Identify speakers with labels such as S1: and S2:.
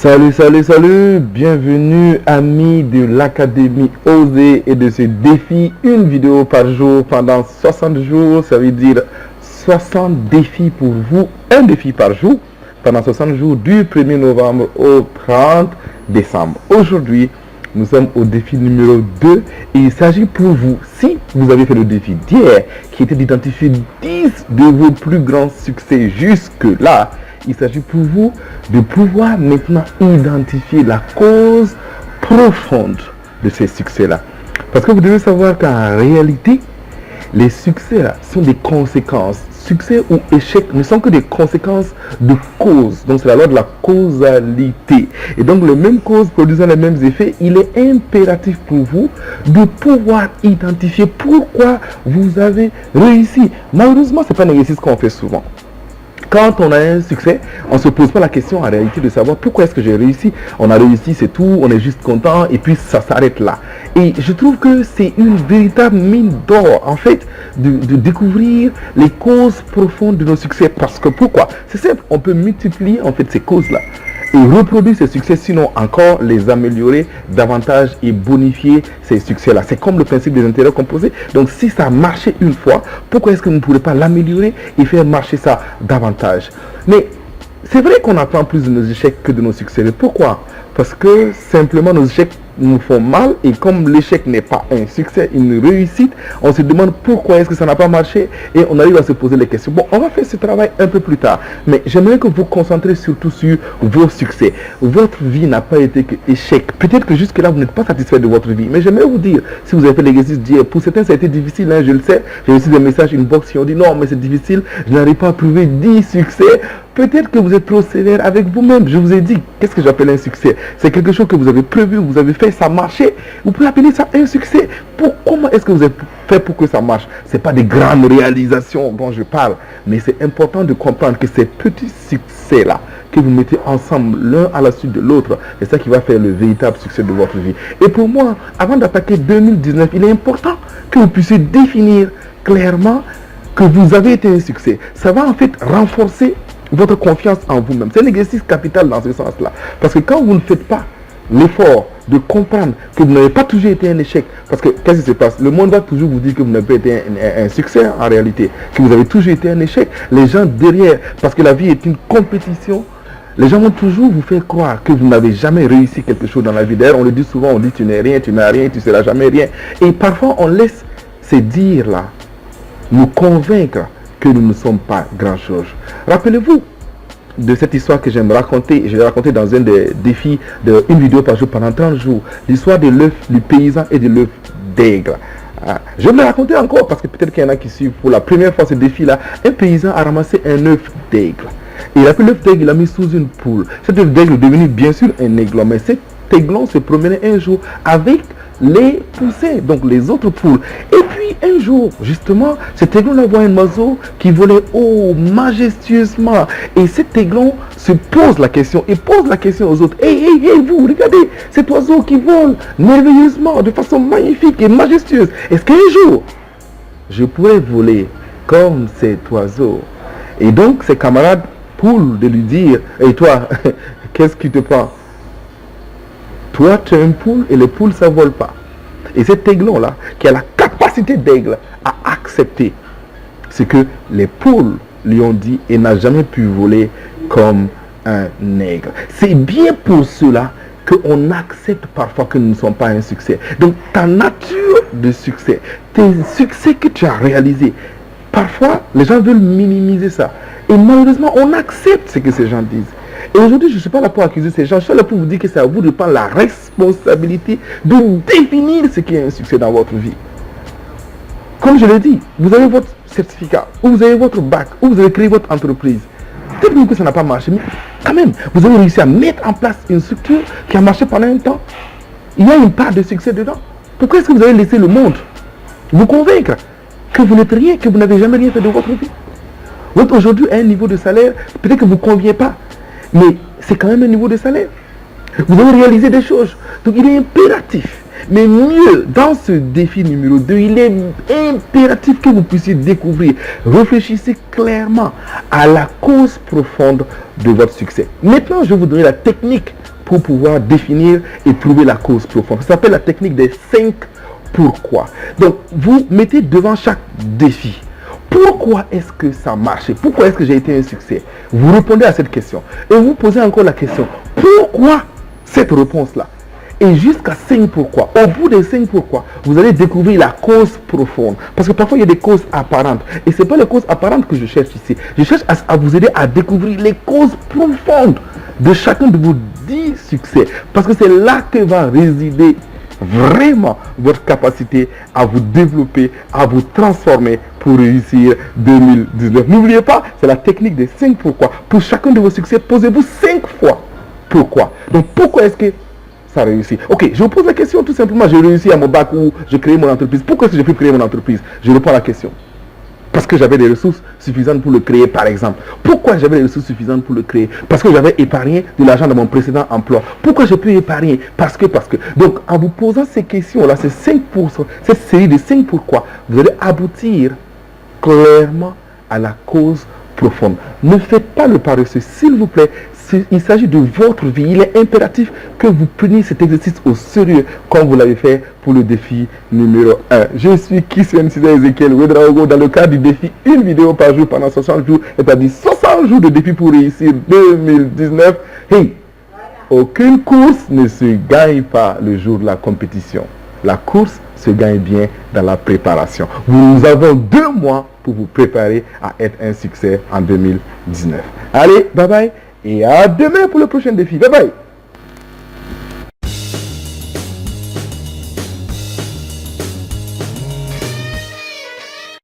S1: Salut, bienvenue amis de l'Académie Oser et de ce défi, une vidéo par jour pendant 60 jours, ça veut dire 60 défis pour vous, un défi par jour pendant 60 jours du 1er novembre au 30 décembre. Aujourd'hui, nous sommes au défi numéro 2 et il s'agit pour vous, si vous avez fait le défi d'hier qui était d'identifier 10 de vos plus grands succès jusque-là, il s'agit pour vous de pouvoir maintenant identifier la cause profonde de ces succès-là. Parce que vous devez savoir qu'en réalité, les succès-là sont des conséquences. Succès ou échec ne sont que des conséquences de causes. Donc c'est la loi de la causalité. Et donc les mêmes causes produisant les mêmes effets, il est impératif pour vous de pouvoir identifier pourquoi vous avez réussi. Malheureusement, ce n'est pas un exercice qu'on fait souvent. Quand on a un succès, on ne se pose pas la question en réalité de savoir pourquoi est-ce que j'ai réussi. On a réussi, c'est tout, on est juste content et puis ça s'arrête là. Et je trouve que c'est une véritable mine d'or en fait de découvrir les causes profondes de nos succès. Parce que pourquoi? C'est simple, on peut multiplier en fait ces causes-là et reproduire ces succès, sinon encore les améliorer davantage et bonifier ces succès-là. C'est comme le principe des intérêts composés. Donc si ça a marché une fois, pourquoi est-ce que vous ne pourrez pas l'améliorer et faire marcher ça davantage? Mais c'est vrai qu'on apprend plus de nos échecs que de nos succès. Mais pourquoi? Parce que simplement nos échecs nous font mal et comme l'échec n'est pas un succès, une réussite, on se demande pourquoi est-ce que ça n'a pas marché et on arrive à se poser les questions. Bon, on va faire ce travail un peu plus tard, mais j'aimerais que vous vous concentrez surtout sur vos succès. Votre vie n'a pas été que échec. Peut-être que jusque-là, vous n'êtes pas satisfait de votre vie, mais j'aimerais vous dire, si vous avez fait l'exercice d'hier, pour certains, ça a été difficile, hein, je le sais. J'ai reçu des messages inbox qui ont dit non, mais c'est difficile, je n'arrive pas à trouver 10 succès. Peut-être que vous êtes trop sévère avec vous-même. Je vous ai dit, qu'est-ce que j'appelle un succès? C'est quelque chose que vous avez prévu, vous avez fait, ça marchait. Vous pouvez appeler ça un succès. Comment est-ce que vous avez fait pour que ça marche? Ce n'est pas des grandes réalisations dont je parle, mais c'est important de comprendre que ces petits succès-là, que vous mettez ensemble l'un à la suite de l'autre, c'est ça qui va faire le véritable succès de votre vie. Et pour moi, avant d'attaquer 2019, il est important que vous puissiez définir clairement que vous avez été un succès. Ça va en fait renforcer votre confiance en vous-même. C'est un exercice capital dans ce sens-là. Parce que quand vous ne faites pas l'effort de comprendre que vous n'avez pas toujours été un échec, parce que qu'est-ce qui se passe? Le monde va toujours vous dire que vous n'avez pas été un succès en réalité, que vous avez toujours été un échec. Les gens derrière, parce que la vie est une compétition, les gens vont toujours vous faire croire que vous n'avez jamais réussi quelque chose dans la vie. D'ailleurs, on le dit souvent, on dit tu n'es rien, tu n'as rien, tu ne seras jamais rien. Et parfois, on laisse ces dires-là nous convaincre que nous ne sommes pas grand-chose. Rappelez-vous de cette histoire que j'aime raconter. Je l'ai raconté dans un des défis d'une vidéo par jour pendant 30 jours. L'histoire de l'œuf du paysan et de l'œuf d'aigle. Je vais me la raconter encore parce que peut-être qu'il y en a qui suivent pour la première fois ce défi-là. Un paysan a ramassé un œuf d'aigle. Et il a pris l'œuf d'aigle, il l'a mis sous une poule. Cet œuf d'aigle est devenu bien sûr un aiglon. Mais cet aiglon se promenait un jour avec les poussins, donc les autres poules. Et puis un jour, justement, cet aiglon voit un oiseau qui volait majestueusement. Et cet aiglon se pose la question et pose la question aux autres. Hey, vous, regardez, cet oiseau qui vole merveilleusement, de façon magnifique et majestueuse. Est-ce qu'un jour, je pourrais voler comme cet oiseau? Et donc, ses camarades poules de lui dire, et toi, qu'est-ce qui te prend? Toi, tu es une poule et les poules, ça ne vole pas. Et cet aiglon-là, qui a la capacité d'aigle à accepter ce que les poules lui ont dit et n'a jamais pu voler comme un aigle. C'est bien pour cela qu'on accepte parfois que nous ne sommes pas un succès. Donc, ta nature de succès, tes succès que tu as réalisés, parfois, les gens veulent minimiser ça. Et malheureusement, on accepte ce que ces gens disent. Et aujourd'hui, je ne suis pas là pour accuser ces gens. Je suis là pour vous dire que c'est à vous de prendre la responsabilité de définir ce qui est un succès dans votre vie. Comme je l'ai dit, vous avez votre certificat, ou vous avez votre bac, ou vous avez créé votre entreprise. Peut-être que ça n'a pas marché, mais quand même, vous avez réussi à mettre en place une structure qui a marché pendant un temps. Il y a une part de succès dedans. Pourquoi est-ce que vous avez laissé le monde vous convaincre que vous n'êtes rien, que vous n'avez jamais rien fait de votre vie? Vous êtes aujourd'hui à un niveau de salaire, peut-être que vous ne conviez pas. Mais c'est quand même un niveau de salaire. Vous avez réalisé des choses. Donc il est impératif. Mais mieux, dans ce défi numéro 2, il est impératif que vous puissiez découvrir. Réfléchissez clairement à la cause profonde de votre succès. Maintenant, je vous donner la technique pour pouvoir définir et trouver la cause profonde. Ça s'appelle la technique des 5 pourquoi. Donc, vous mettez devant chaque défi. Pourquoi est-ce que ça marche? Pourquoi est-ce que j'ai été un succès? Vous répondez à cette question. Et vous posez encore la question. Pourquoi cette réponse-là? Et jusqu'à 5 pourquoi. Au bout des 5 pourquoi, vous allez découvrir la cause profonde. Parce que parfois, il y a des causes apparentes. Et ce n'est pas les causes apparentes que je cherche ici. Je cherche à vous aider à découvrir les causes profondes de chacun de vos 10 succès. Parce que c'est là que va résider vraiment votre capacité à vous développer, à vous transformer pour réussir 2019. N'oubliez pas, c'est la technique des 5 pourquoi. Pour chacun de vos succès, posez-vous 5 fois pourquoi. Donc, pourquoi est-ce que ça réussit? Ok, je vous pose la question tout simplement. J'ai réussi à mon bac ou j'ai créé mon entreprise. Pourquoi est-ce que j'ai pu créer mon entreprise? Je réponds à la question. Parce que j'avais des ressources suffisantes pour le créer, par exemple. Pourquoi j'avais des ressources suffisantes pour le créer? Parce que j'avais épargné de l'argent dans mon précédent emploi. Pourquoi j'ai pu épargner? Parce que. Donc, en vous posant ces questions-là, ces 5%, cette série de 5 pourquoi, vous allez aboutir clairement à la cause profonde. Ne faites pas le paresseux, s'il vous plaît. Il s'agit de votre vie. Il est impératif que vous preniez cet exercice au sérieux comme vous l'avez fait pour le défi numéro 1. Je suis Christian César Ezekiel Ouedraogo dans le cadre du défi une vidéo par jour pendant 60 jours, c'est-à-dire 60 jours de défi pour réussir 2019. Hey, aucune course ne se gagne pas le jour de la compétition. La course se gagne bien dans la préparation. Nous avons 2 mois pour vous préparer à être un succès en 2019. Allez, bye bye. Et à demain pour le prochain défi. Bye bye.